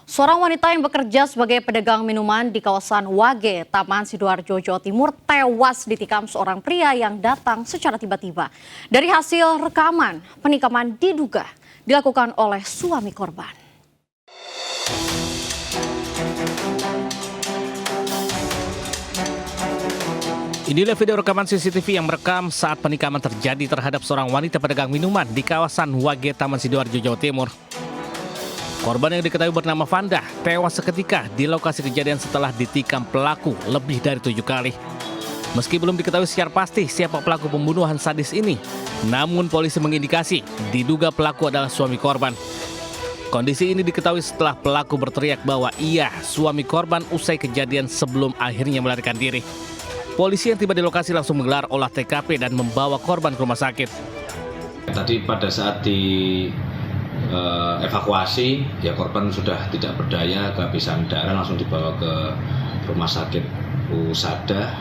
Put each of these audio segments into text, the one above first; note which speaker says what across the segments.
Speaker 1: Seorang wanita yang bekerja sebagai pedagang minuman di kawasan Wage, Taman Sidoarjo, Jawa Timur tewas ditikam seorang pria yang datang secara tiba-tiba. Dari hasil rekaman, penikaman diduga dilakukan oleh suami korban.
Speaker 2: Inilah video rekaman CCTV yang merekam saat penikaman terjadi terhadap seorang wanita pedagang minuman di kawasan Wage, Taman Sidoarjo, Jawa Timur. Korban yang diketahui bernama Vanda tewas seketika di lokasi kejadian setelah ditikam pelaku lebih dari 7 kali. Meski belum diketahui secara pasti siapa pelaku pembunuhan sadis ini, namun polisi mengindikasi diduga pelaku adalah suami korban. Kondisi ini diketahui setelah pelaku berteriak bahwa ia suami korban usai kejadian sebelum akhirnya melarikan diri. Polisi yang tiba di lokasi langsung menggelar olah TKP dan membawa korban ke rumah sakit.
Speaker 3: Tadi pada saat evakuasi, ya korban sudah tidak berdaya, kehabisan darah, langsung dibawa ke rumah sakit Usada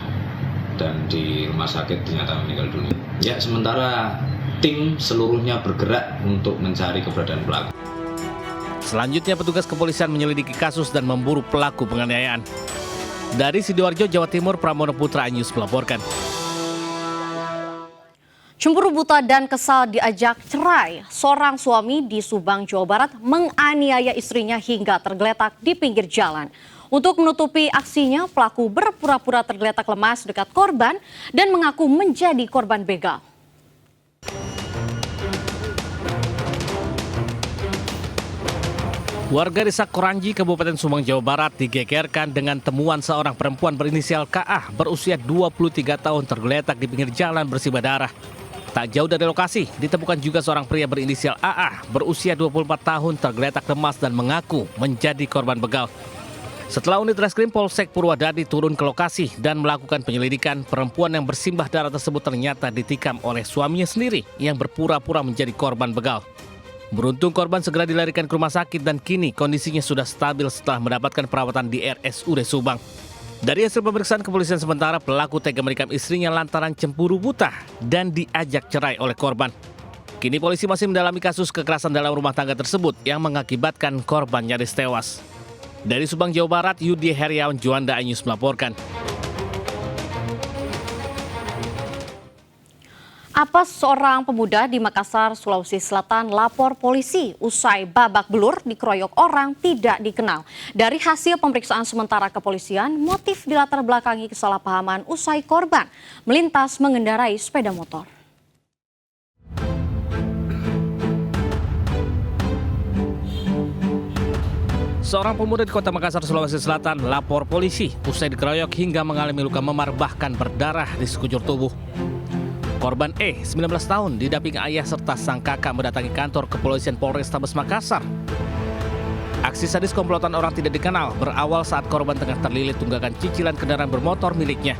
Speaker 3: dan di rumah sakit dinyatakan meninggal dunia. Ya, sementara tim seluruhnya bergerak untuk mencari keberadaan pelaku.
Speaker 2: Selanjutnya petugas kepolisian menyelidiki kasus dan memburu pelaku penganiayaan. Dari Sidoarjo, Jawa Timur, Pramono Putra News melaporkan.
Speaker 1: Cemburu buta dan kesal diajak cerai, seorang suami di Subang, Jawa Barat menganiaya istrinya hingga tergeletak di pinggir jalan. Untuk menutupi aksinya, pelaku berpura-pura tergeletak lemas dekat korban dan mengaku menjadi korban begal.
Speaker 2: Warga desa Koranji, Kabupaten Subang, Jawa Barat digegerkan dengan temuan seorang perempuan berinisial KA berusia 23 tahun tergeletak di pinggir jalan bersimbah darah. Tak jauh dari lokasi, ditemukan juga seorang pria berinisial AA berusia 24 tahun tergeletak lemas dan mengaku menjadi korban begal. Setelah unit reskrim Polsek Purwadadi turun ke lokasi dan melakukan penyelidikan, perempuan yang bersimbah darah tersebut ternyata ditikam oleh suaminya sendiri yang berpura-pura menjadi korban begal. Beruntung korban segera dilarikan ke rumah sakit dan kini kondisinya sudah stabil setelah mendapatkan perawatan di RSUD Subang. Dari hasil pemeriksaan kepolisian sementara, pelaku tega menikam istrinya lantaran cemburu buta dan diajak cerai oleh korban. Kini polisi masih mendalami kasus kekerasan dalam rumah tangga tersebut yang mengakibatkan korban nyaris tewas. Dari Subang, Jawa Barat, Yudi Heriawan Juanda News melaporkan.
Speaker 1: Apes seorang pemuda di Makassar, Sulawesi Selatan lapor polisi usai babak belur dikeroyok orang tidak dikenal. Dari hasil pemeriksaan sementara kepolisian, motif dilatar belakangi kesalahpahaman usai korban melintas mengendarai sepeda motor.
Speaker 2: Seorang pemuda di kota Makassar, Sulawesi Selatan lapor polisi usai dikeroyok hingga mengalami luka memar bahkan berdarah di sekujur tubuh. Korban E, 19 tahun, didampingi ayah serta sang kakak mendatangi kantor kepolisian Polrestabes Makassar. Aksi sadis komplotan orang tidak dikenal berawal saat korban tengah terlilit tunggakan cicilan kendaraan bermotor miliknya.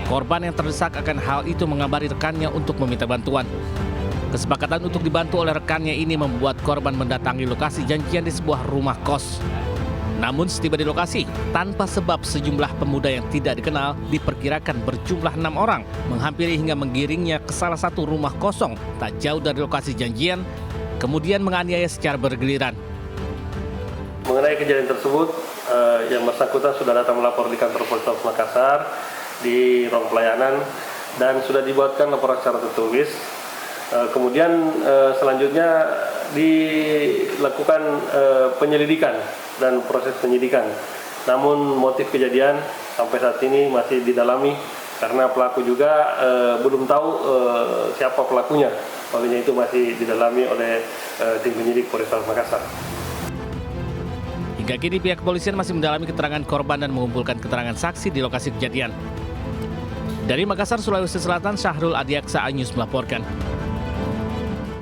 Speaker 2: Korban yang terdesak akan hal itu mengabari rekannya untuk meminta bantuan. Kesepakatan untuk dibantu oleh rekannya ini membuat korban mendatangi lokasi janjian di sebuah rumah kos. Namun setiba di lokasi, tanpa sebab sejumlah pemuda yang tidak dikenal diperkirakan berjumlah 6 orang menghampiri hingga menggiringnya ke salah satu rumah kosong tak jauh dari lokasi janjian, kemudian menganiaya secara bergiliran.
Speaker 4: Mengenai kejadian tersebut, yang bersangkutan sudah datang melapor di kantor Polrestabes Makassar di ruang pelayanan dan sudah dibuatkan laporan secara tertulis. Kemudian selanjutnya dilakukan penyelidikan dan proses penyidikan. Namun motif kejadian sampai saat ini masih didalami karena pelaku juga belum tahu siapa pelakunya. Olehnya itu masih didalami oleh tim penyidik Polrestabes Makassar.
Speaker 2: Hingga kini pihak kepolisian masih mendalami keterangan korban dan mengumpulkan keterangan saksi di lokasi kejadian. Dari Makassar, Sulawesi Selatan, Syahrul Adiaksa News melaporkan.